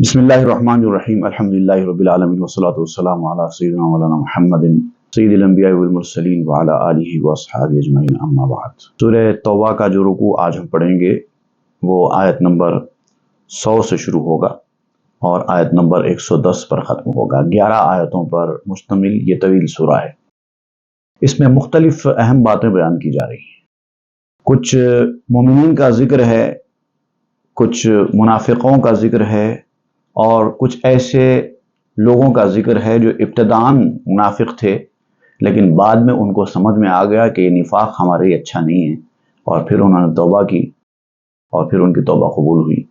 بسم اللہ الرحمن الرحیم الحمدللہ رب العالمین والصلاة والسلام علی سیدنا مولانا محمد سید الانبیاء والمرسلین وعلی آلہ واصحابہ اجمعین اما بعد۔ سورہ توبہ کا جو رکوع آج ہم پڑھیں گے وہ آیت نمبر 100 سے شروع ہوگا اور آیت نمبر 110 پر ختم ہوگا۔ 11 آیتوں پر مشتمل یہ طویل سورہ ہے۔ اس میں مختلف اہم باتیں بیان کی جا رہی ہیں۔ کچھ مومنین کا ذکر ہے، کچھ منافقوں کا ذکر ہے، اور کچھ ایسے لوگوں کا ذکر ہے جو ابتداً منافق تھے لیکن بعد میں ان کو سمجھ میں آ گیا کہ یہ نفاق ہمارے لیے اچھا نہیں ہے، اور پھر انہوں نے توبہ کی اور پھر ان کی توبہ قبول ہوئی،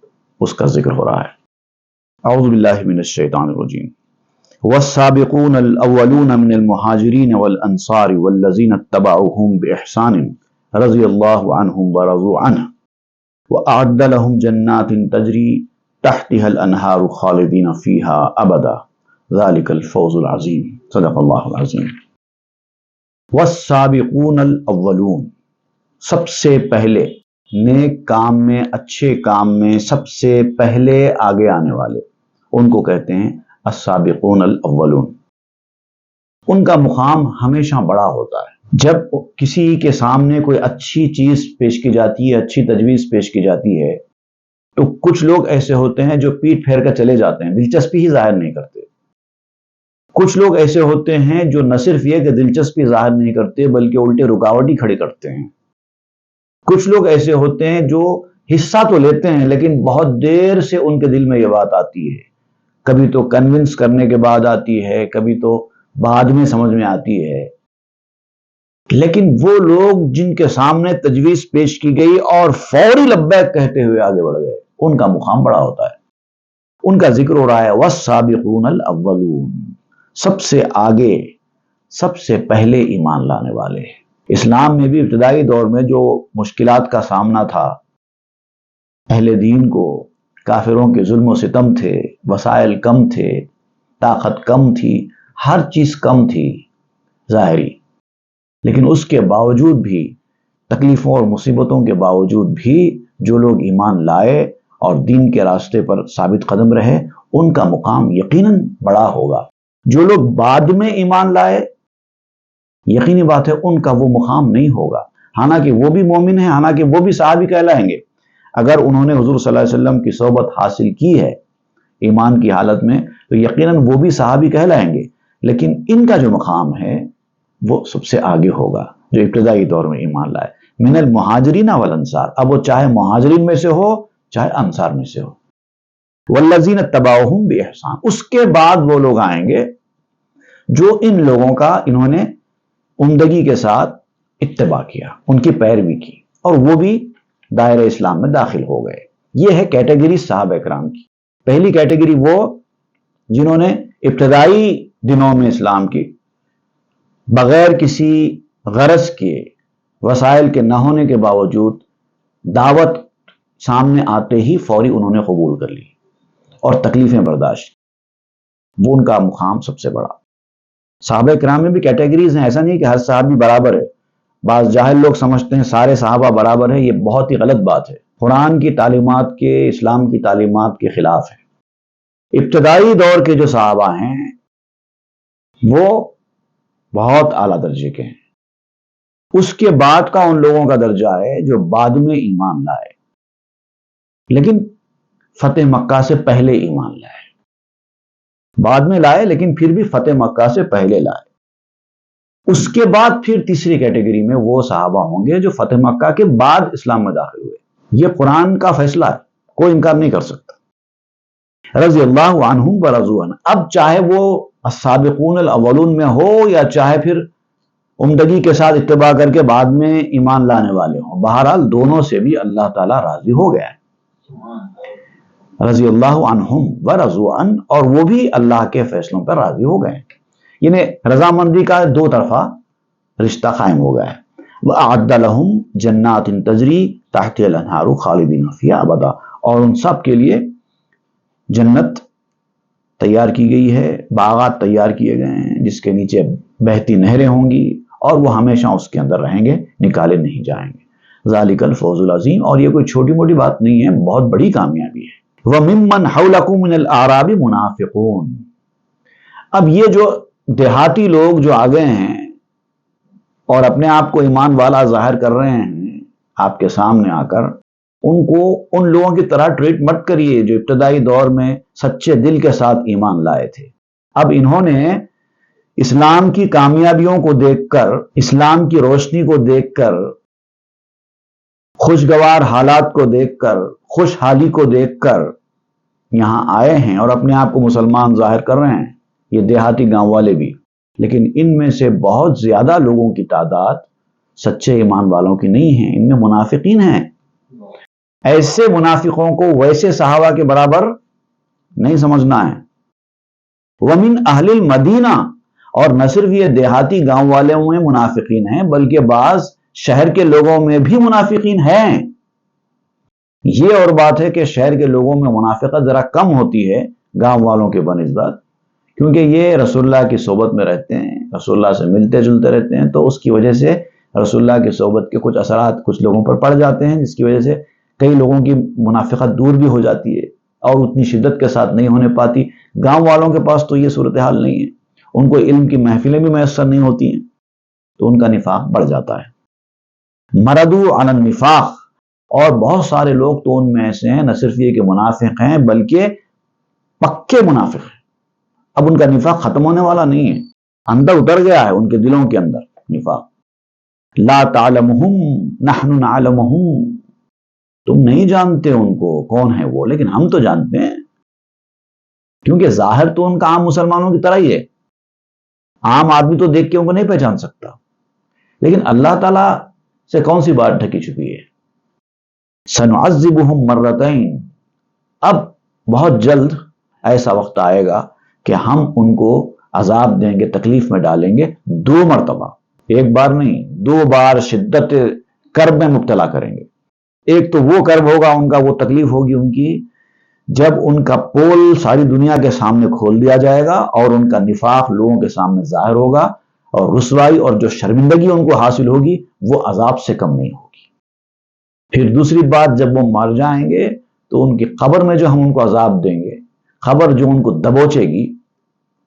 اس کا ذکر ہو رہا ہے۔ اعوذ باللہ من الشیطان الرجیم۔ والسابقون الاولون من المہاجرین والانصار والذین اتبعوهم بإحسان رضی اللہ عنہم ورضوا عنہ وأعد لهم جنات تجری تحتها الانہار خالدین فیہا ابدا ذالک الفوز العظیم۔ صدق اللہ العظیم۔ والسابقون الاولون، سب سے پہلے نیک کام میں، اچھے کام میں سب سے پہلے آگے آنے والے، ان کو کہتے ہیں السابقون الاولون۔ ان کا مقام ہمیشہ بڑا ہوتا ہے۔ جب کسی کے سامنے کوئی اچھی چیز پیش کی جاتی ہے، اچھی تجویز پیش کی جاتی ہے، تو کچھ لوگ ایسے ہوتے ہیں جو پیٹ پھیر کر چلے جاتے ہیں، دلچسپی ہی ظاہر نہیں کرتے۔ کچھ لوگ ایسے ہوتے ہیں جو نہ صرف یہ کہ دلچسپی ظاہر نہیں کرتے بلکہ الٹے رکاوٹ ہی کھڑی کرتے ہیں۔ کچھ لوگ ایسے ہوتے ہیں جو حصہ تو لیتے ہیں لیکن بہت دیر سے ان کے دل میں یہ بات آتی ہے، کبھی تو کنونس کرنے کے بعد آتی ہے، کبھی تو بعد میں سمجھ میں آتی ہے۔ لیکن وہ لوگ جن کے سامنے تجویز پیش کی گئی اور فوری لبیک کہتے ہوئے آگے بڑھ گئے، ان کا مقام بڑا ہوتا ہے، ان کا ذکر ہو رہا ہے۔ والسابقون الاولون، سب سے آگے، سب سے پہلے ایمان لانے والے۔ اسلام میں بھی ابتدائی دور میں جو مشکلات کا سامنا تھا، اہل دین کو، کافروں کے ظلم و ستم تھے، وسائل کم تھے، طاقت کم تھی، ہر چیز کم تھی ظاہری، لیکن اس کے باوجود بھی، تکلیفوں اور مصیبتوں کے باوجود بھی جو لوگ ایمان لائے اور دین کے راستے پر ثابت قدم رہے، ان کا مقام یقیناً بڑا ہوگا۔ جو لوگ بعد میں ایمان لائے، یقینی بات ہے ان کا وہ مقام نہیں ہوگا، حالانکہ وہ بھی مومن ہیں، حالانکہ وہ بھی صحابی کہلائیں گے۔ اگر انہوں نے حضور صلی اللہ علیہ وسلم کی صحبت حاصل کی ہے ایمان کی حالت میں تو یقیناً وہ بھی صحابی کہلائیں گے، لیکن ان کا جو مقام ہے وہ سب سے آگے ہوگا جو ابتدائی دور میں ایمان لائے۔ من المہاجرین والانصار، اب وہ چاہے مہاجرین میں سے ہو چاہے انصار میں سے ہو۔ والذین اتبعوہم بإحسان، اس کے بعد وہ لوگ آئیں گے جو ان لوگوں کا انہوں نے عمدگی کے ساتھ اتباع کیا، ان کی پیروی کی، اور وہ بھی دائرہ اسلام میں داخل ہو گئے۔ یہ ہے کیٹیگری صحابہ کرام کی۔ پہلی کیٹیگری وہ جنہوں نے ابتدائی دنوں میں اسلام کی بغیر کسی غرض کے، وسائل کے نہ ہونے کے باوجود، دعوت سامنے آتے ہی فوری انہوں نے قبول کر لی اور تکلیفیں برداشت کی، وہ ان کا مقام سب سے بڑا۔ صحابہ کرام میں بھی کیٹیگریز ہیں، ایسا نہیں کہ ہر صحابی برابر ہے۔ بعض جاہل لوگ سمجھتے ہیں سارے صحابہ برابر ہیں، یہ بہت ہی غلط بات ہے، قرآن کی تعلیمات کے، اسلام کی تعلیمات کے خلاف ہے۔ ابتدائی دور کے جو صحابہ ہیں وہ بہت اعلیٰ درجے کے ہیں، اس کے بعد کا ان لوگوں کا درجہ ہے جو بعد میں ایمان لائے، لیکن فتح مکہ سے پہلے ایمان لائے، بعد میں لائے لیکن پھر بھی فتح مکہ سے پہلے لائے۔ اس کے بعد پھر تیسری کیٹیگری میں وہ صحابہ ہوں گے جو فتح مکہ کے بعد اسلام میں داخل ہوئے۔ یہ قرآن کا فیصلہ ہے، کوئی انکار نہیں کر سکتا۔ رضی اللہ عنہم ورضوا عنہ، اب چاہے وہ السابقون الاولون میں ہو یا چاہے پھر عمدگی کے ساتھ اتباع کر کے بعد میں ایمان لانے والے ہوں، بہرحال دونوں سے بھی اللہ تعالیٰ راضی ہو گیا ہے۔ رضی اللہ عنہم ورضوا عنہ، اور وہ بھی اللہ کے فیصلوں پر راضی ہو گئے، یعنی رضامندی کا دو طرفہ رشتہ قائم ہو گیا ہے۔ وَأَعَدَّ لَهُمْ جَنَّاتٍ تَجْرِي تَحْتِهَا الْأَنْهَارُ خَالِدِينَ فِيهَا أَبَدًا، اور ان سب کے لیے جنت تیار کی گئی ہے، باغات تیار کیے گئے ہیں جس کے نیچے بہتی نہریں ہوں گی اور وہ ہمیشہ اس کے اندر رہیں گے، نکالے نہیں جائیں گے۔ ذالک الفوز العظیم، اور یہ کوئی چھوٹی موٹی بات نہیں ہے، بہت بڑی کامیابی ہے۔ وَمِمَّنْ حَوْلَكُم مِّنَ الْأَعْرَابِ مُنَافِقُونَ۔ اب یہ جو دیہاتی لوگ جو آ گئے ہیں اور اپنے آپ کو ایمان والا ظاہر کر رہے ہیں آپ کے سامنے آ کر، ان کو ان لوگوں کی طرح ٹریٹ مت کریے جو ابتدائی دور میں سچے دل کے ساتھ ایمان لائے تھے۔ اب انہوں نے اسلام کی کامیابیوں کو دیکھ کر، اسلام کی روشنی کو دیکھ کر، خوشگوار حالات کو دیکھ کر، خوشحالی کو دیکھ کر یہاں آئے ہیں اور اپنے آپ کو مسلمان ظاہر کر رہے ہیں، یہ دیہاتی گاؤں والے بھی۔ لیکن ان میں سے بہت زیادہ لوگوں کی تعداد سچے ایمان والوں کی نہیں ہے، ان میں منافقین ہیں۔ ایسے منافقوں کو ویسے صحابہ کے برابر نہیں سمجھنا ہے۔ وَمِنْ أَهْلِ الْمَدِينَةِ، اور نہ صرف یہ دیہاتی گاؤں والوں میں منافقین ہیں بلکہ بعض شہر کے لوگوں میں بھی منافقین ہیں۔ یہ اور بات ہے کہ شہر کے لوگوں میں منافقت ذرا کم ہوتی ہے گاؤں والوں کے بنسبت، کیونکہ یہ رسول اللہ کی صحبت میں رہتے ہیں، رسول اللہ سے ملتے جلتے رہتے ہیں، تو اس کی وجہ سے رسول اللہ کی صحبت کے کچھ اثرات کچھ لوگوں پر پڑ جاتے ہیں، جس کی وجہ سے کئی لوگوں کی منافقت دور بھی ہو جاتی ہے اور اتنی شدت کے ساتھ نہیں ہونے پاتی۔ گاؤں والوں کے پاس تو یہ صورتحال نہیں ہے، ان کو علم کی محفلیں بھی میسر نہیں ہوتی ہیں، تو ان کا نفاق بڑھ جاتا ہے۔ مردو علی النفاق، اور بہت سارے لوگ تو ان میں ایسے ہیں نہ صرف یہ کہ منافق ہیں بلکہ پکے منافق ہیں۔ اب ان کا نفاق ختم ہونے والا نہیں ہے، اندر اتر گیا ہے ان کے دلوں کے اندر نفاق۔ لا تعلمہم نحن نعلمہم، تم نہیں جانتے ان کو کون ہے وہ، لیکن ہم تو جانتے ہیں، کیونکہ ظاہر تو ان کا عام مسلمانوں کی طرح ہی ہے، عام آدمی تو دیکھ کے ان کو نہیں پہچان سکتا، لیکن اللہ تعالیٰ سے کون سی بات ڈھکی چھپی ہے۔ سنعذبہم مرتین، اب بہت جلد ایسا وقت آئے گا کہ ہم ان کو عذاب دیں گے، تکلیف میں ڈالیں گے 2 مرتبہ، ایک بار نہیں 2 بار شدت کرب میں مبتلا کریں گے۔ ایک تو وہ کرب ہوگا ان کا، وہ تکلیف ہوگی ان کی جب ان کا پول ساری دنیا کے سامنے کھول دیا جائے گا اور ان کا نفاق لوگوں کے سامنے ظاہر ہوگا، اور رسوائی اور جو شرمندگی ان کو حاصل ہوگی وہ عذاب سے کم نہیں ہوگی۔ پھر دوسری بات، جب وہ مر جائیں گے تو ان کی قبر میں جو ہم ان کو عذاب دیں گے، قبر جو ان کو دبوچے گی،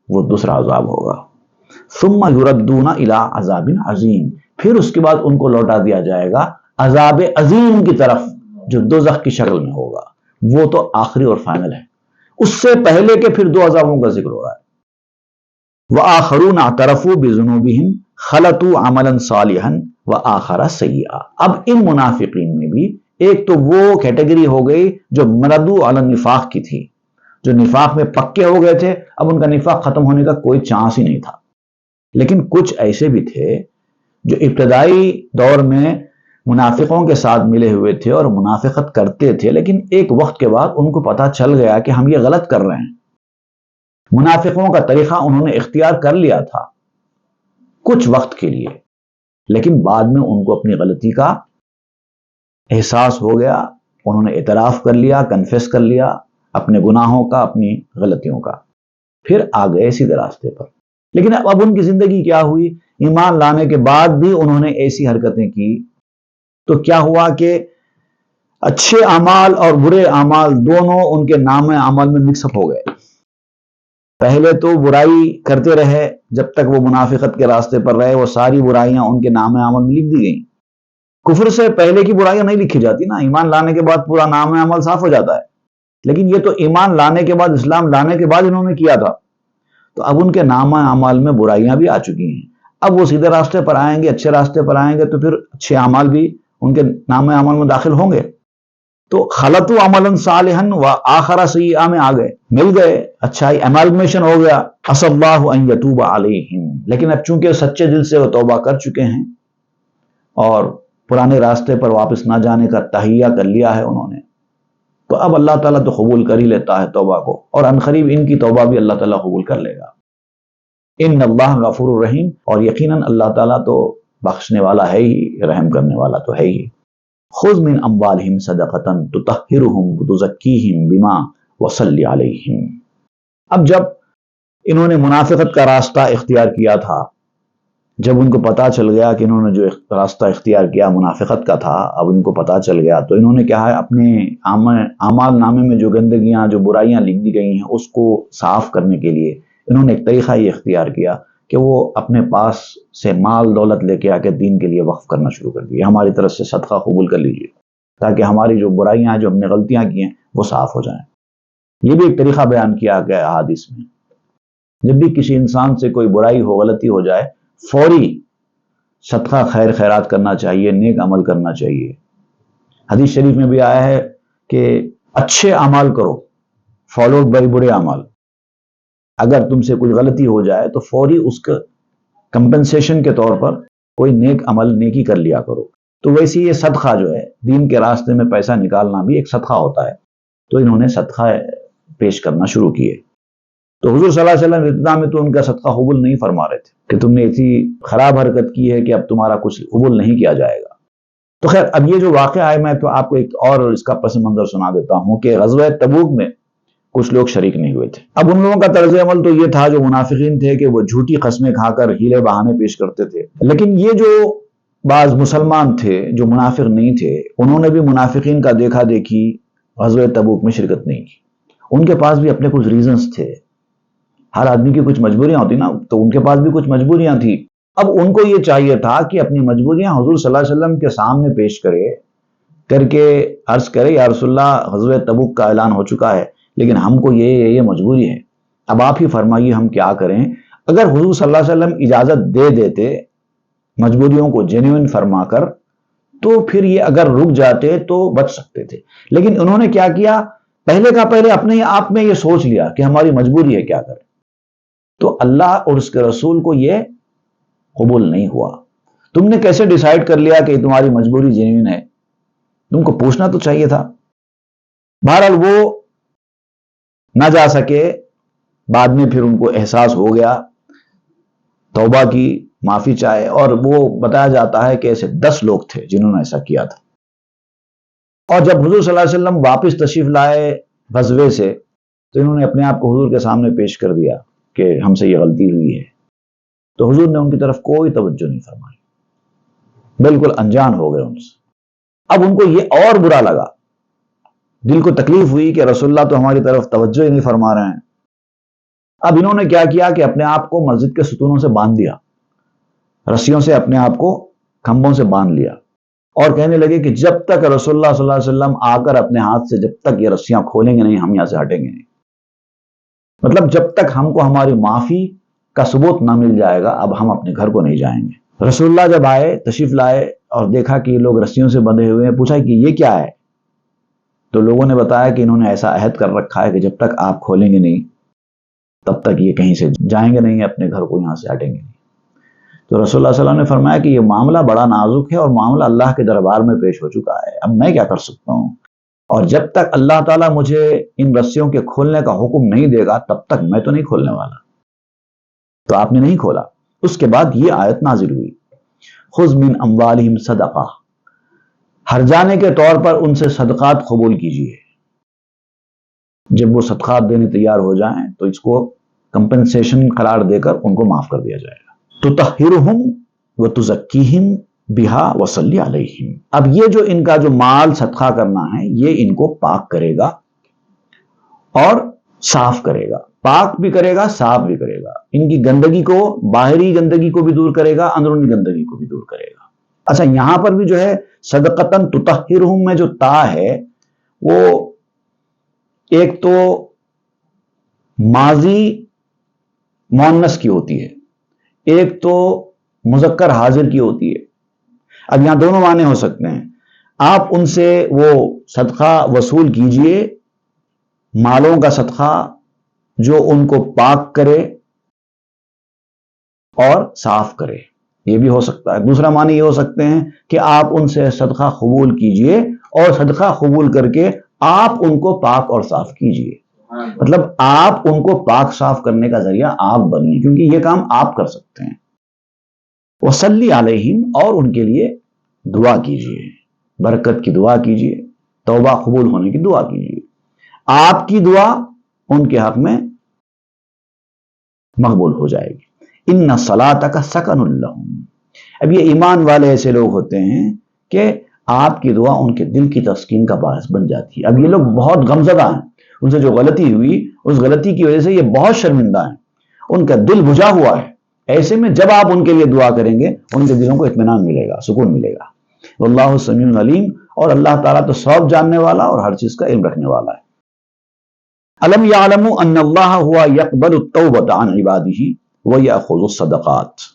وہ دوسرا عذاب ہوگا۔ ثم یردون الی عذاب عظیم، پھر اس کے بعد ان کو لوٹا دیا جائے گا عذاب عظیم کی طرف جو دوزخ کی شکل میں ہوگا، وہ تو آخری اور فائنل ہے۔ اس سے پہلے کے پھر 2 عذابوں کا ذکر ہو رہا ہے۔ وآخرون اعترفوا بذنوبہم خلطوا عملا صالحا وآخر سیئا، اب ان منافقین میں بھی ایک تو وہ کیٹیگری ہو گئی جو مردو علی النفاق کی تھی، جو نفاق میں پکے ہو گئے تھے، اب ان کا نفاق ختم ہونے کا کوئی چانس ہی نہیں تھا۔ لیکن کچھ ایسے بھی تھے جو ابتدائی دور میں منافقوں کے ساتھ ملے ہوئے تھے اور منافقت کرتے تھے، لیکن ایک وقت کے بعد ان کو پتہ چل گیا کہ ہم یہ غلط کر رہے ہیں۔ منافقوں کا طریقہ انہوں نے اختیار کر لیا تھا کچھ وقت کے لیے، لیکن بعد میں ان کو اپنی غلطی کا احساس ہو گیا، انہوں نے اعتراف کر لیا، کنفیس کر لیا اپنے گناہوں کا، اپنی غلطیوں کا، پھر آ گئے سیدھے راستے پر۔ لیکن اب ان کی زندگی کیا ہوئی؟ ایمان لانے کے بعد بھی انہوں نے ایسی حرکتیں کی تو کیا ہوا کہ اچھے اعمال اور برے اعمال دونوں ان کے نام عمل میں مکس اپ ہو گئے۔ پہلے تو برائی کرتے رہے، جب تک وہ منافقت کے راستے پر رہے وہ ساری برائیاں ان کے نام عمل میں لکھ دی گئیں۔ کفر سے پہلے کی برائیاں نہیں لکھی جاتی نا، ایمان لانے کے بعد پورا نام عمل صاف ہو جاتا ہے، لیکن یہ تو ایمان لانے کے بعد، اسلام لانے کے بعد انہوں نے کیا تھا، تو اب ان کے نام عمل میں برائیاں بھی آ چکی ہیں۔ اب وہ سیدھے راستے پر آئیں گے، اچھے راستے پر آئیں گے تو پھر اچھے اعمال بھی ان کے نام عمل میں داخل ہوں گے۔ تو خلطوا عملا صالحا وآخر سیئا میں آ گئے، مل گئے، اچھائی ایمالگمیشن ہو گیا۔ عسى اللہ ان یتوب علیہم، لیکن اب چونکہ سچے دل سے وہ توبہ کر چکے ہیں اور پرانے راستے پر واپس نہ جانے کا تہیہ کر لیا ہے انہوں نے، تو اب اللہ تعالیٰ تو قبول کر ہی لیتا ہے توبہ کو، اور عنقریب ان کی توبہ بھی اللہ تعالیٰ قبول کر لے گا۔ ان اللہ غفور الرحیم، اور یقیناً اللہ تعالیٰ تو بخشنے والا ہے ہی، رحم کرنے والا تو ہے ہی۔ خذ من اموالہم صدقۃ تطہرہم وتزکیہم بما وصلی علیہم، اب جب انہوں نے منافقت کا راستہ اختیار کیا تھا جب ان کو پتا چل گیا کہ انہوں نے جو راستہ اختیار کیا منافقت کا تھا، اب ان کو پتا چل گیا تو انہوں نے کیا ہے اپنے اعمال نامے میں جو گندگیاں جو برائیاں لکھ دی گئی ہیں اس کو صاف کرنے کے لیے انہوں نے ایک طریقہ یہ اختیار کیا کہ وہ اپنے پاس سے مال دولت لے کے آ کے دین کے لیے وقف کرنا شروع کر دیا، ہماری طرف سے صدقہ قبول کر لیجیے تاکہ ہماری جو برائیاں ہیں جو ہم نے غلطیاں کی ہیں وہ صاف ہو جائیں۔ یہ بھی ایک طریقہ بیان کیا گیا حدیث میں، جب بھی کسی انسان سے کوئی برائی ہو غلطی ہو جائے فوری صدقہ خیر خیرات کرنا چاہیے، نیک عمل کرنا چاہیے۔ حدیث شریف میں بھی آیا ہے کہ اچھے اعمال کرو فالوڈ بائی برے اعمال، اگر تم سے کوئی غلطی ہو جائے تو فوری اس کا کمپنسیشن کے طور پر کوئی نیک عمل نیکی کر لیا کرو۔ تو ویسے یہ صدقہ جو ہے دین کے راستے میں پیسہ نکالنا بھی ایک صدقہ ہوتا ہے، تو انہوں نے صدقہ پیش کرنا شروع کیے۔ تو حضور صلی اللہ علیہ وسلم ابتدا میں تو ان کا صدقہ قبول نہیں فرما رہے تھے کہ تم نے ایسی خراب حرکت کی ہے کہ اب تمہارا کچھ قبول نہیں کیا جائے گا۔ تو خیر اب یہ جو واقعہ ہے میں تو آپ کو ایک اور اس کا پس منظر سنا دیتا ہوں کہ غزوہ تبوک میں کچھ لوگ شریک نہیں ہوئے تھے۔ اب ان لوگوں کا طرز عمل تو یہ تھا جو منافقین تھے کہ وہ جھوٹی قسمیں کھا کر ہیلے بہانے پیش کرتے تھے، لیکن یہ جو بعض مسلمان تھے جو منافق نہیں تھے انہوں نے بھی منافقین کا دیکھا دیکھی غزوہ تبوک میں شرکت نہیں کی۔ ان کے پاس بھی اپنے کچھ ریزنز تھے، ہر آدمی کی کچھ مجبوریاں ہوتی نا، تو ان کے پاس بھی کچھ مجبوریاں تھی۔ اب ان کو یہ چاہیے تھا کہ اپنی مجبوریاں حضور صلی اللہ علیہ وسلم کے سامنے پیش کر کے عرض کرے یا رسول اللہ غزوہ تبوک کا اعلان ہو چکا ہے لیکن ہم کو یہ مجبوری ہے، اب آپ ہی فرمائیے ہم کیا کریں۔ اگر حضور صلی اللہ علیہ وسلم اجازت دے دیتے مجبوریوں کو جینوئن فرما کر تو پھر یہ اگر رک جاتے تو بچ سکتے تھے، لیکن انہوں نے کیا کیا، پہلے کا پہلے اپنے آپ میں یہ سوچ لیا کہ ہماری مجبوری ہے کیا کریں۔ تو اللہ اور اس کے رسول کو یہ قبول نہیں ہوا۔ تم نے کیسے ڈیسائیڈ کر لیا کہ تمہاری مجبوری جینوئن ہے؟ تم کو پوچھنا تو چاہیے تھا۔ بہرحال وہ نہ جا سکے، بعد میں پھر ان کو احساس ہو گیا، توبہ کی، معافی چاہے، اور وہ بتایا جاتا ہے کہ ایسے 10 لوگ تھے جنہوں نے ایسا کیا تھا۔ اور جب حضور صلی اللہ علیہ وسلم واپس تشریف لائے غزوے سے تو انہوں نے اپنے آپ کو حضور کے سامنے پیش کر دیا کہ ہم سے یہ غلطی ہوئی ہے، تو حضور نے ان کی طرف کوئی توجہ نہیں فرمائی، بالکل انجان ہو گئے ان سے۔ اب ان کو یہ اور برا لگا، دل کو تکلیف ہوئی کہ رسول اللہ تو ہماری طرف توجہ ہی نہیں فرما رہے ہیں۔ اب انہوں نے کیا کیا کہ اپنے آپ کو مسجد کے ستونوں سے باندھ دیا، رسیوں سے اپنے آپ کو کھمبوں سے باندھ لیا، اور کہنے لگے کہ جب تک رسول اللہ صلی اللہ علیہ وسلم آ کر اپنے ہاتھ سے جب تک یہ رسیاں کھولیں گے نہیں ہم یہاں سے ہٹیں گے نہیں، مطلب جب تک ہم کو ہماری معافی کا ثبوت نہ مل جائے گا اب ہم اپنے گھر کو نہیں جائیں گے۔ رسول اللہ جب آئے، تشریف لائے اور دیکھا کہ یہ لوگ رسیوں سے بندھے ہوئے ہیں، پوچھا کہ یہ کیا ہے؟ تو لوگوں نے بتایا کہ انہوں نے ایسا عہد کر رکھا ہے کہ جب تک آپ کھولیں گے نہیں تب تک یہ کہیں سے جائیں گے نہیں، اپنے گھر کو یہاں سے ہٹیں گے نہیں۔ تو رسول اللہ صلی اللہ علیہ وسلم نے فرمایا کہ یہ معاملہ بڑا نازک ہے اور معاملہ اللہ کے دربار میں پیش ہو چکا ہے، اب میں کیا کر سکتا ہوں، اور جب تک اللہ تعالیٰ مجھے ان رسیوں کے کھولنے کا حکم نہیں دے گا تب تک میں تو نہیں کھولنے والا۔ تو آپ نے نہیں کھولا۔ اس کے بعد یہ آیت نازل ہوئی، خذ من اموالہم صدقہ، ہر جانے کے طور پر ان سے صدقات قبول کیجیے۔ جب وہ صدقات دینے تیار ہو جائیں تو اس کو کمپنسیشن قرار دے کر ان کو معاف کر دیا جائے گا۔ تطہرہم وتزکیہم بہا وصلی علیہم، اب یہ جو ان کا جو مال صدقہ کرنا ہے یہ ان کو پاک کرے گا اور صاف کرے گا، پاک بھی کرے گا صاف بھی کرے گا، ان کی گندگی کو، باہری گندگی کو بھی دور کرے گا، اندرونی گندگی کو بھی دور کرے گا۔ اچھا یہاں پر بھی جو ہے صدقتاً تطہرہم میں جو تا ہے وہ ایک تو ماضی مؤنث کی ہوتی ہے، ایک تو مذکر حاضر کی ہوتی ہے۔ اب یہاں دونوں معنی ہو سکتے ہیں، آپ ان سے وہ صدقہ وصول کیجئے، مالوں کا صدقہ جو ان کو پاک کرے اور صاف کرے، یہ بھی ہو سکتا ہے۔ دوسرا معنی یہ ہو سکتے ہیں کہ آپ ان سے صدقہ قبول کیجئے اور صدقہ قبول کر کے آپ ان کو پاک اور صاف کیجئے، مطلب آپ ان کو پاک صاف کرنے کا ذریعہ آپ بنیے، کیونکہ یہ کام آپ کر سکتے ہیں۔ وصلی علیہم، اور ان کے لیے دعا کیجئے، برکت کی دعا کیجئے، توبہ قبول ہونے کی دعا کیجئے، آپ کی دعا ان کے حق میں مقبول ہو جائے گی۔ ان صلاتک سکن لہم۔ اب یہ ایمان والے ایسے لوگ ہوتے ہیں کہ آپ کی دعا ان کے دل کی تسکین کا باعث بن جاتی ہے۔ اب یہ لوگ بہت غمزدہ ہیں، ان سے جو غلطی ہوئی اس غلطی کی وجہ سے یہ بہت شرمندہ ہیں، ان کا دل بجھا ہوا ہے۔ ایسے میں جب آپ ان کے لیے دعا کریں گے ان کے دلوں کو اطمینان ملے گا، سکون ملے گا۔ واللہ سمیع علیم، اور اللہ تعالیٰ تو سب جاننے والا اور ہر چیز کا علم رکھنے والا ہے۔ الم یعلموا ان اللہ ہوا یقبل التوبۃ عن عبادہ ویأخذ الصدقات۔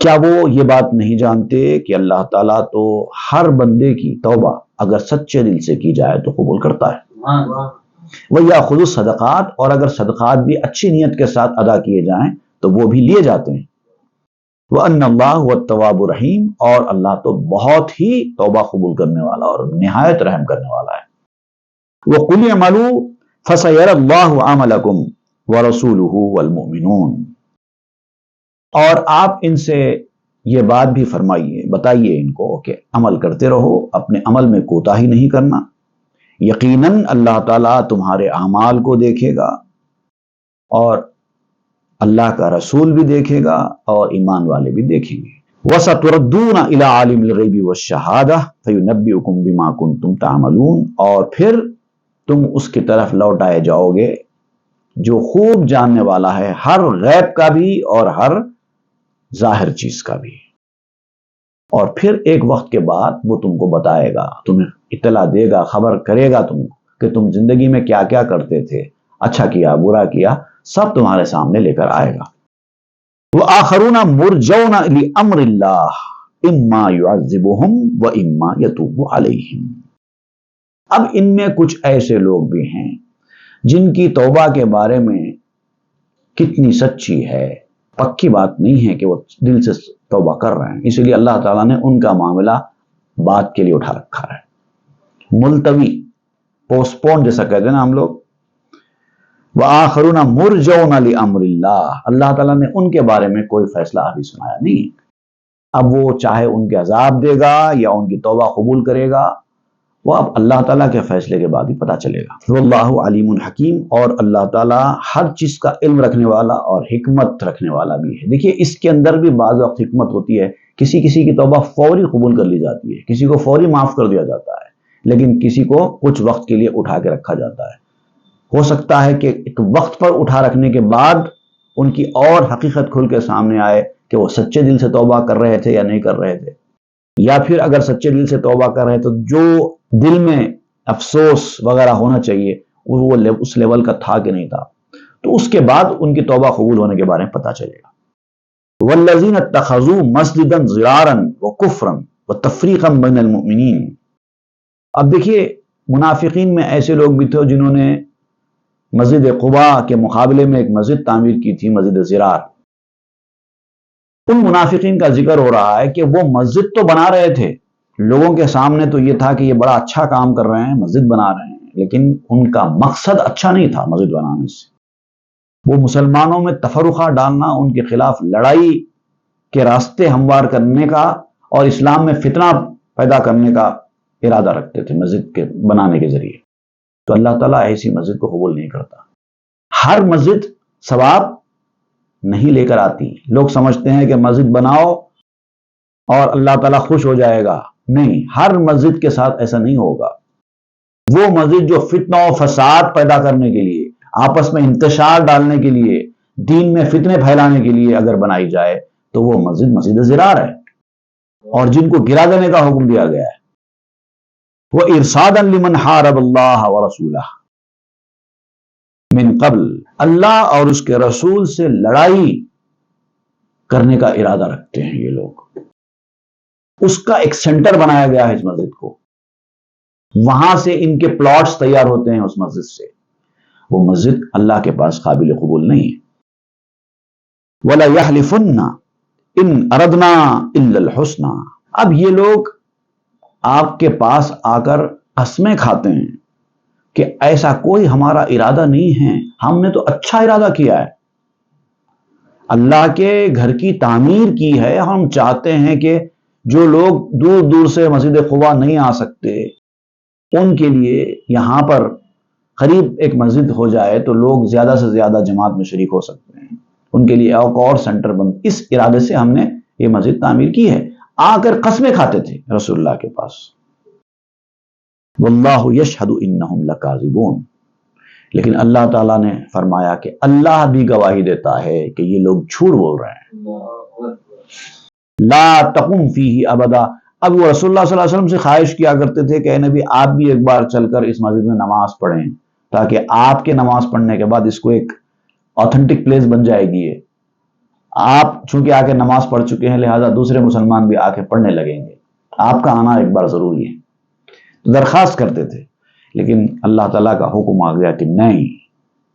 کیا وہ یہ بات نہیں جانتے کہ اللہ تعالیٰ تو ہر بندے کی توبہ اگر سچے دل سے کی جائے تو قبول کرتا ہے، ویأخذ الصدقات، اور اگر صدقات بھی اچھی نیت کے ساتھ ادا کیے جائیں تو وہ بھی لیے جاتے ہیں، وَأَنَّ اللَّهُ هُوَ التَّوَّابُ الرَّحِيمُ، اور اللہ تو بہت ہی توبہ قبول کرنے والا اور نہایت رحم کرنے والا ہے۔ وَقُلْ اعْمَلُوا فَسَيَرَى اللَّهُ عَمَلَكُمْ وَرَسُولُهُ وَالْمُؤْمِنُونَ، اور آپ ان سے یہ بات بھی فرمائیے، بتائیے ان کو کہ عمل کرتے رہو، اپنے عمل میں کوتاہی نہیں کرنا، یقیناً اللہ تعالیٰ تمہارے اعمال کو دیکھے گا اور اللہ کا رسول بھی دیکھے گا اور ایمان والے بھی دیکھیں گے۔ وَسَتُرَدُّونَ إِلَىٰ عَالِمِ الْغَيْبِ وَالشَّهَادَةِ فَيُنَبِّئُكُم بِمَا كُنتُمْ تَعْمَلُونَ، اور پھر تم اس کی طرف لوٹائے جاؤ گے جو خوب جاننے والا ہے ہر غیب کا بھی اور ہر ظاہر چیز کا بھی، اور پھر ایک وقت کے بعد وہ تم کو بتائے گا، تمہیں اطلاع دے گا، خبر کرے گا تم کہ تم زندگی میں کیا کیا کرتے تھے، اچھا کیا برا کیا، سب تمہارے سامنے لے کر آئے گا۔ وَآخَرُونَ مُرْجَوْنَ لِأَمْرِ اللَّهِ إِمَّا يُعَذِّبُهُمْ وَإِمَّا يَتُوبُ عَلَيْهِمْ۔ اب ان میں کچھ ایسے لوگ بھی ہیں جن کی توبہ کے بارے میں کتنی سچی ہے، پکی بات نہیں ہے کہ وہ دل سے توبہ کر رہے ہیں، اسی لیے اللہ تعالیٰ نے ان کا معاملہ بات کے لیے اٹھا رکھا ہے، ملتوی، پوسٹ پون جیسا کہتے ہیں نا ہم لوگ۔ وآخرون مرجون لامر اللہ، اللہ تعالیٰ نے ان کے بارے میں کوئی فیصلہ ابھی سنایا نہیں، اب وہ چاہے ان کے عذاب دے گا یا ان کی توبہ قبول کرے گا، وہ اب اللہ تعالیٰ کے فیصلے کے بعد ہی پتہ چلے گا۔ واللہ علیم حکیم، اور اللہ تعالیٰ ہر چیز کا علم رکھنے والا اور حکمت رکھنے والا بھی ہے۔ دیکھیے اس کے اندر بھی بعض وقت حکمت ہوتی ہے، کسی کی توبہ فوری قبول کر لی جاتی ہے، کسی کو فوری معاف کر دیا جاتا ہے، لیکن کسی کو کچھ وقت کے لیے اٹھا کے رکھا جاتا ہے۔ ہو سکتا ہے کہ ایک وقت پر اٹھا رکھنے کے بعد ان کی اور حقیقت کھل کے سامنے آئے کہ وہ سچے دل سے توبہ کر رہے تھے یا نہیں کر رہے تھے، یا پھر اگر سچے دل سے توبہ کر رہے تو جو دل میں افسوس وغیرہ ہونا چاہیے وہ اس لیول کا تھا کہ نہیں تھا، تو اس کے بعد ان کی توبہ قبول ہونے کے بارے میں پتہ چلے گا۔ والذین اتخذوا مسجدا ضرارا وکفرا وتفریقا بین المؤمنین، اب دیکھیے منافقین میں ایسے لوگ بھی تھے جنہوں نے مسجد قباء کے مقابلے میں ایک مسجد تعمیر کی تھی، مسجد ضرار۔ ان منافقین کا ذکر ہو رہا ہے کہ وہ مسجد تو بنا رہے تھے، لوگوں کے سامنے تو یہ تھا کہ یہ بڑا اچھا کام کر رہے ہیں، مسجد بنا رہے ہیں، لیکن ان کا مقصد اچھا نہیں تھا مسجد بنانے سے۔ وہ مسلمانوں میں تفرقہ ڈالنا، ان کے خلاف لڑائی کے راستے ہموار کرنے کا اور اسلام میں فتنہ پیدا کرنے کا ارادہ رکھتے تھے مسجد کے بنانے کے ذریعے۔ تو اللہ تعالیٰ ایسی مسجد کو قبول نہیں کرتا۔ ہر مسجد ثواب نہیں لے کر آتی، لوگ سمجھتے ہیں کہ مسجد بناؤ اور اللہ تعالیٰ خوش ہو جائے گا، نہیں، ہر مسجد کے ساتھ ایسا نہیں ہوگا۔ وہ مسجد جو فتنہ و فساد پیدا کرنے کے لیے، آپس میں انتشار ڈالنے کے لیے، دین میں فتنے پھیلانے کے لیے اگر بنائی جائے تو وہ مسجد ضرار ہے، اور جن کو گرا دینے کا حکم دیا گیا ہے۔ وہ ارصادا لمن حارب اللہ ورسولہ من قبل، اللہ اور اس کے رسول سے لڑائی کرنے کا ارادہ رکھتے ہیں یہ لوگ، اس کا ایک سینٹر بنایا گیا ہے اس مسجد کو، وہاں سے ان کے پلاٹس تیار ہوتے ہیں اس مسجد سے، وہ مسجد اللہ کے پاس قابل قبول نہیں ہے۔ وَلَا يَحْلِفُنَّ إِنْ أَرَدْنَا إِلَّا الْحُسْنَى، اب یہ لوگ آپ کے پاس آ کر قسمیں کھاتے ہیں کہ ایسا کوئی ہمارا ارادہ نہیں ہے، ہم نے تو اچھا ارادہ کیا ہے، اللہ کے گھر کی تعمیر کی ہے، ہم چاہتے ہیں کہ جو لوگ دور دور سے مسجد قباء نہیں آ سکتے ان کے لیے یہاں پر قریب ایک مسجد ہو جائے تو لوگ زیادہ سے زیادہ جماعت میں شریک ہو سکتے ہیں، ان کے لیے ایک اور سینٹر بند. اس ارادے سے ہم نے یہ مسجد تعمیر کی ہے. آ کر قسمیں کھاتے تھے رسول اللہ کے پاس. واللہ یشہد انہم لکاذبون. لیکن اللہ تعالیٰ نے فرمایا کہ اللہ بھی گواہی دیتا ہے کہ یہ لوگ جھوٹ بول رہے ہیں. لا تقم فیہ ابدا. اب وہ رسول اللہ صلی اللہ علیہ وسلم سے خواہش کیا کرتے تھے کہ اے نبی آپ بھی ایک بار چل کر اس مسجد میں نماز پڑھیں تاکہ آپ کے نماز پڑھنے کے بعد اس کو ایک آتھنٹک پلیس بن جائے گی. آپ چونکہ آ کے نماز پڑھ چکے ہیں لہٰذا دوسرے مسلمان بھی آ کے پڑھنے لگیں گے. آپ کا آنا ایک بار ضروری ہے. تو درخواست کرتے تھے لیکن اللہ تعالیٰ کا حکم آ گیا کہ نہیں،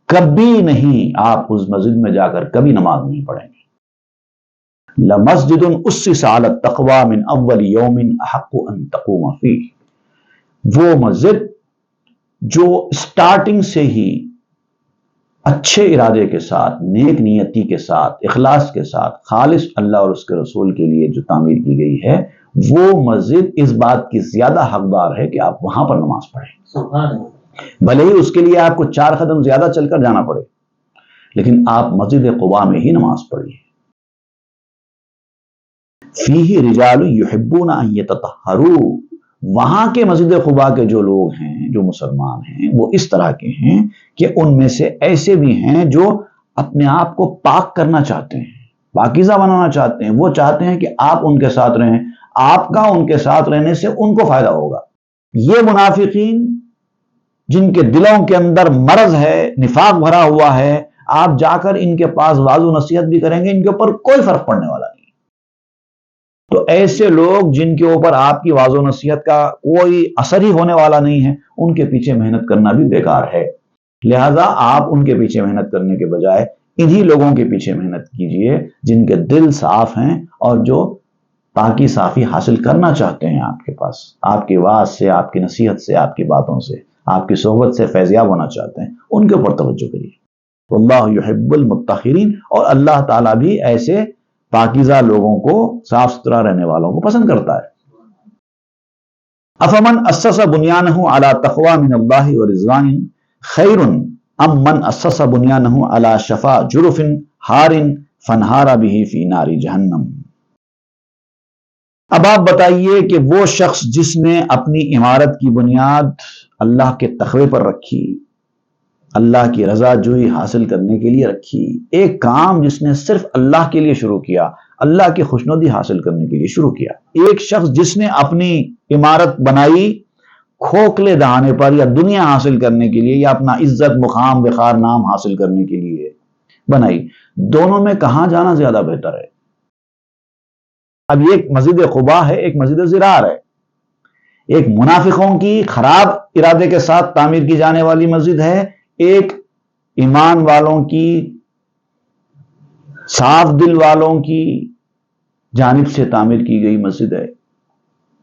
کبھی نہیں آپ اس مسجد میں جا کر کبھی نماز نہیں پڑھیں گے. لَمَسْجِدٌ أُسِّسَ عَلَى التَّقْوَى مِنْ أَوَّلِ يَوْمٍ أَحَقُّ أَن تَقُومَ فِيهِ. وہ مسجد جو سٹارٹنگ سے ہی اچھے ارادے کے ساتھ، نیک نیتی کے ساتھ، اخلاص کے ساتھ، خالص اللہ اور اس کے رسول کے لیے جو تعمیر کی گئی ہے، وہ مسجد اس بات کی زیادہ حقدار ہے کہ آپ وہاں پر نماز پڑھیں. بھلے ہی اس کے لیے آپ کو 4 قدم زیادہ چل کر جانا پڑے لیکن آپ مسجد قباء میں ہی نماز پڑھیے. فیہ رجال یحبون ان یتطہروا. وہاں کے مسجد قباء کے جو لوگ ہیں، جو مسلمان ہیں، وہ اس طرح کے ہیں کہ ان میں سے ایسے بھی ہیں جو اپنے آپ کو پاک کرنا چاہتے ہیں، پاکیزہ بنانا چاہتے ہیں. وہ چاہتے ہیں کہ آپ ان کے ساتھ رہیں، آپ کا ان کے ساتھ رہنے سے ان کو فائدہ ہوگا. یہ منافقین جن کے دلوں کے اندر مرض ہے، نفاق بھرا ہوا ہے، آپ جا کر ان کے پاس واعظ و نصیحت بھی کریں گے ان کے اوپر کوئی فرق پڑنے والا نہیں. تو ایسے لوگ جن کے اوپر آپ کی واعظ و نصیحت کا کوئی اثر ہی ہونے والا نہیں ہے، ان کے پیچھے محنت کرنا بھی بیکار ہے. لہذا آپ ان کے پیچھے محنت کرنے کے بجائے انہی لوگوں کے پیچھے محنت کیجئے جن کے دل صاف ہیں اور جو پاکی صافی حاصل کرنا چاہتے ہیں آپ کے پاس، آپ کی واعظ سے، آپ کی نصیحت سے، آپ کی باتوں سے، آپ کی صحبت سے فیضیاب ہونا چاہتے ہیں. ان کے اوپر توجہ کریے. واللہ یحب المطہرین. اور اللہ تعالیٰ بھی ایسے پاکیزہ لوگوں کو، صاف ستھرا رہنے والوں کو پسند کرتا ہے. افمن اسس بنیانہ علی تقوی من اللہ ورضوان خیر ام من اسس بنیانہ علی شفا جرف ہار فانہار بہ فی نار جہنم. اب آپ بتائیے کہ وہ شخص جس نے اپنی عمارت کی بنیاد اللہ کے تقوی پر رکھی، اللہ کی رضا جوئی حاصل کرنے کے لیے رکھی، ایک کام جس نے صرف اللہ کے لیے شروع کیا، اللہ کی خوشنودی حاصل کرنے کے لیے شروع کیا. ایک شخص جس نے اپنی عمارت بنائی کھوکھلے دہانے پر یا دنیا حاصل کرنے کے لیے یا اپنا عزت مقام وقار نام حاصل کرنے کے لیے بنائی، دونوں میں کہاں جانا زیادہ بہتر ہے؟ اب یہ ایک مسجد قباء ہے، ایک مسجد ضرار ہے. ایک منافقوں کی خراب ارادے کے ساتھ تعمیر کی جانے والی مسجد ہے، ایک ایمان والوں کی، صاف دل والوں کی جانب سے تعمیر کی گئی مسجد ہے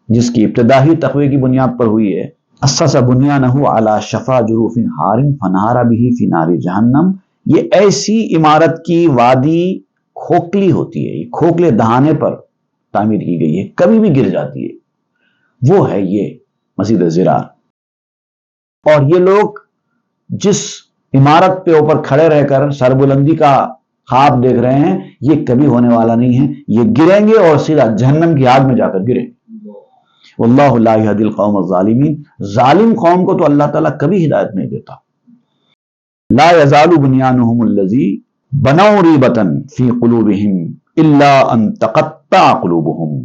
جس کی ابتدا ہی تقوی کی بنیاد پر ہوئی ہے. اسس بنیانہ علی شفا جروف ہار فانہار بہ فی نار جہنم. یہ ایسی عمارت کی وادی کھوکھلی ہوتی ہے، یہ کھوکھلے دہانے پر تعمیر کی گئی ہے، کبھی بھی گر جاتی ہے. وہ ہے یہ مسجد ضرار. اور یہ لوگ جس عمارت پہ اوپر کھڑے رہ کر سربلندی کا خواب دیکھ رہے ہیں، یہ کبھی ہونے والا نہیں ہے. یہ گریں گے اور سیدھا جہنم کی آگ میں جا کر گریں. واللہ لا یہدی القوم الظالمین. ظالم قوم کو تو اللہ تعالیٰ کبھی ہدایت نہیں دیتا. لا یزال بنیانہم الذی بنوا ریبۃ فی قلوبہم الا ان تقطع قلوبہم.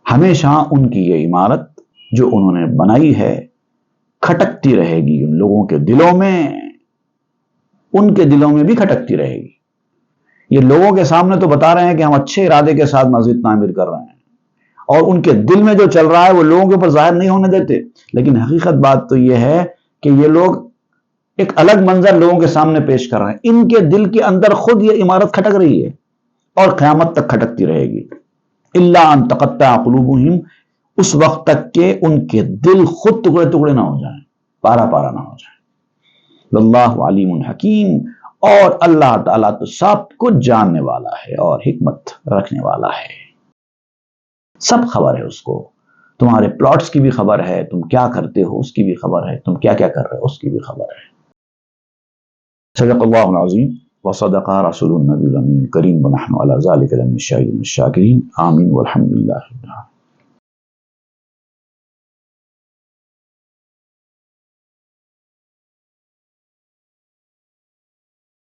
ہمیشہ ان کی یہ عمارت جو انہوں نے بنائی ہے کھٹکتی رہے گی ان لوگوں کے دلوں میں، ان کے دلوں میں بھی کھٹکتی رہے گی. یہ لوگوں کے سامنے تو بتا رہے ہیں کہ ہم اچھے ارادے کے ساتھ مسجد تعمیر کر رہے ہیں، اور ان کے دل میں جو چل رہا ہے وہ لوگوں کے اوپر ظاہر نہیں ہونے دیتے. لیکن حقیقت بات تو یہ ہے کہ یہ لوگ ایک الگ منظر لوگوں کے سامنے پیش کر رہے ہیں. ان کے دل کے اندر خود یہ عمارت کھٹک رہی ہے اور قیامت تک کھٹکتی رہے گی. الا ان تقطع قلوبہم. اس وقت تک کہ ان کے دل خود ٹکڑے ٹکڑے نہ ہو جائیں، پارا پارا نہ ہو جائیں. واللہ علیم حکیم. اور اللہ تعالیٰ تو سب کچھ جاننے والا ہے اور حکمت رکھنے والا ہے. سب خبر ہے اس کو. تمہارے پلاٹس کی بھی خبر ہے، تم کیا کرتے ہو اس کی بھی خبر ہے، تم کیا کیا کر رہے ہو اس کی بھی خبر ہے. صدق اللہ العظیم. وصدق رسول النبی الامین کریم ونحن علی ذلک لمن الشاہدین الشاکرین آمین والحمد للہ.